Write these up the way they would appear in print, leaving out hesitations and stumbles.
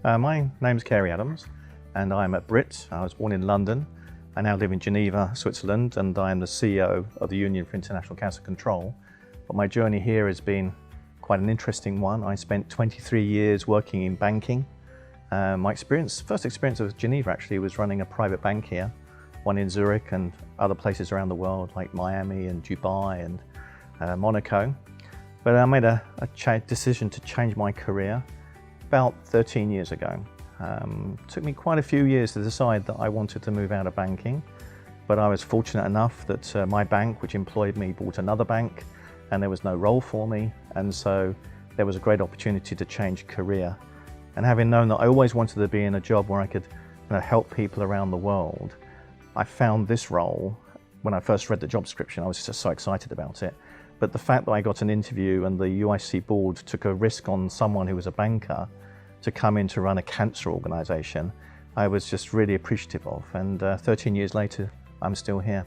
My name's Cary and I'm a Brit. I was born in London. I now live in Geneva, Switzerland, and I am the CEO of the Union for International Cancer Control. But my journey here has been quite an interesting one. I spent 23 years working in banking. My first experience of Geneva actually was running a private bank here, one in Zurich and other places around the world like Miami and Dubai and Monaco. But I made a decision to change my career about 13 years ago. It took me quite a few years to decide that I wanted to move out of banking, but I was fortunate enough that my bank, which employed me, bought another bank, and there was no role for me, and so there was a great opportunity to change career. And having known that I always wanted to be in a job where I could help people around the world, I found this role. When I first read the job description, I was just so excited about it. But the fact that I got an interview and the UIC board took a risk on someone who was a banker to come in to run a cancer organisation, I was just really appreciative of. And 13 years later, I'm still here.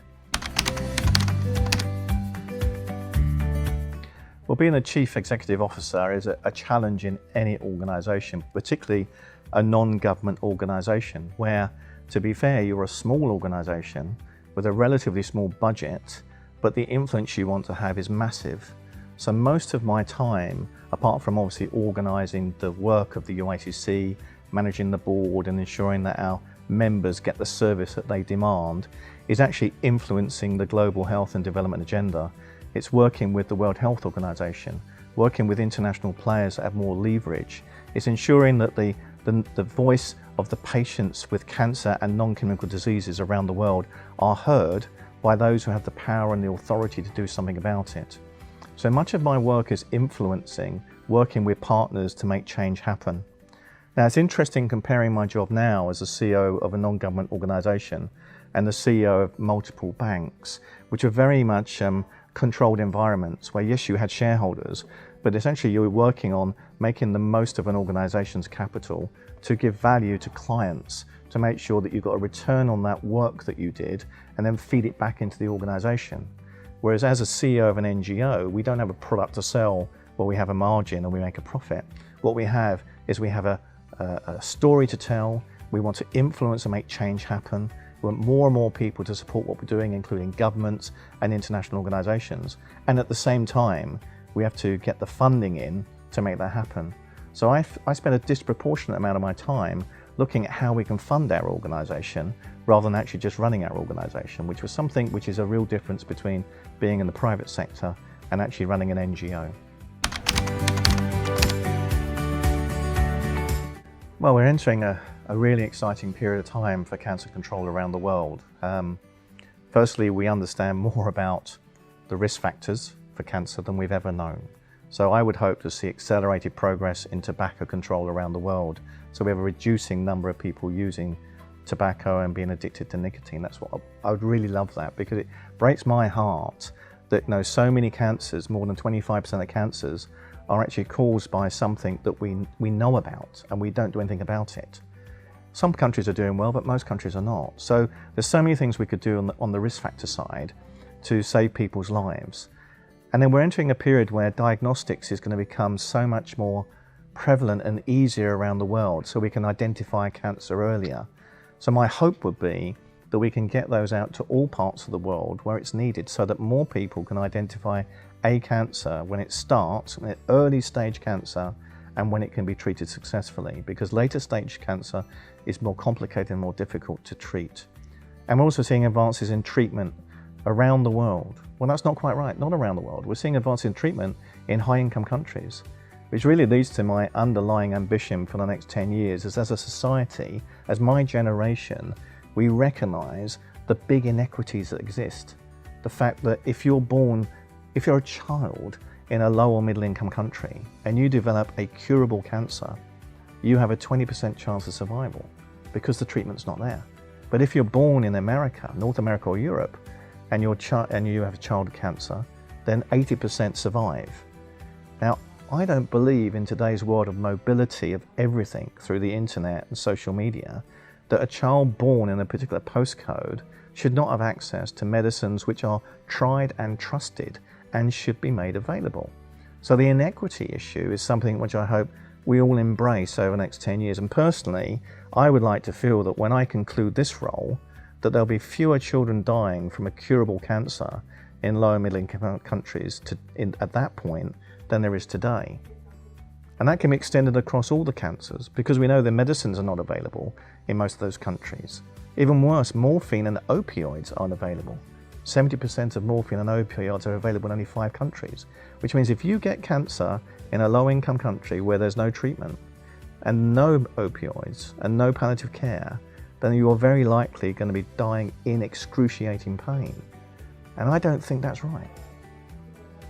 Well, being a chief executive officer is a challenge in any organisation, particularly a non-government organisation, where, to be fair, you're a small organisation with a relatively small budget, but the influence you want to have is massive. So most of my time, apart from obviously organising the work of the UICC, managing the board and ensuring that our members get the service that they demand, is actually influencing the global health and development agenda. It's working with the World Health Organization, working with international players that have more leverage. It's ensuring that the voice of the patients with cancer and non-communicable diseases around the world are heard by those who have the power and the authority to do something about it. So much of my work is influencing, working with partners to make change happen. Now, it's interesting comparing my job now as the CEO of a non-government organization and the CEO of multiple banks, which are very much controlled environments where, yes, you had shareholders, but essentially you were working on making the most of an organization's capital to give value to clients, to make sure that you got a return on that work that you did and then feed it back into the organization. Whereas as a CEO of an NGO, we don't have a product to sell where we have a margin and we make a profit. What we have is we have a story to tell. We want to influence and make change happen. We want more and more people to support what we're doing, including governments and international organizations. And at the same time, we have to get the funding in to make that happen. So I spend a disproportionate amount of my time looking at how we can fund our organization rather than actually just running our organization, which was something which is a real difference between being in the private sector and actually running an NGO. Well, we're entering a really exciting period of time for cancer control around the world. Firstly, we understand more about the risk factors for cancer than we've ever known. So I would hope to see accelerated progress in tobacco control around the world. So we have a reducing number of people using tobacco and being addicted to nicotine. That's what I would really love that, because it breaks my heart that so many cancers, more than 25% of cancers, are actually caused by something that we know about and we don't do anything about it. Some countries are doing well, but most countries are not. So there's so many things we could do on the risk factor side to save people's lives. And then we're entering a period where diagnostics is going to become so much more prevalent and easier around the world, so we can identify cancer earlier. So my hope would be that we can get those out to all parts of the world where it's needed, so that more people can identify a cancer when it starts, when early stage cancer, and when it can be treated successfully, because later stage cancer is more complicated and more difficult to treat. And we're also seeing advances in treatment around the world. Well, that's not quite right, not around the world. We're seeing advances in treatment in high-income countries, which really leads to my underlying ambition for the next 10 years is, as a society, as my generation, we recognize the big inequities that exist. The fact that if you're a child in a low or middle income country and you develop a curable cancer, you have a 20% chance of survival because the treatment's not there. But if you're born in America, North America or Europe, and you have a child with cancer, then 80% survive. Now, I don't believe in today's world of mobility of everything through the internet and social media that a child born in a particular postcode should not have access to medicines which are tried and trusted and should be made available. So the inequity issue is something which I hope we all embrace over the next 10 years. And personally, I would like to feel that when I conclude this role, that there'll be fewer children dying from a curable cancer in low and middle income countries at that point than there is today. And that can be extended across all the cancers because we know the medicines are not available in most of those countries. Even worse, morphine and opioids aren't available. 70% of morphine and opioids are available in only 5 countries, which means if you get cancer in a low-income country where there's no treatment and no opioids and no palliative care, then you are very likely going to be dying in excruciating pain. And I don't think that's right.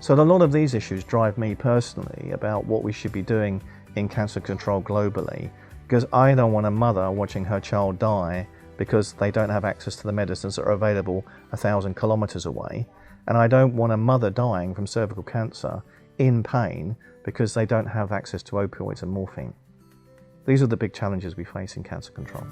So a lot of these issues drive me personally about what we should be doing in cancer control globally, because I don't want a mother watching her child die because they don't have access to the medicines that are available 1,000 kilometers away. And I don't want a mother dying from cervical cancer in pain because they don't have access to opioids and morphine. These are the big challenges we face in cancer control.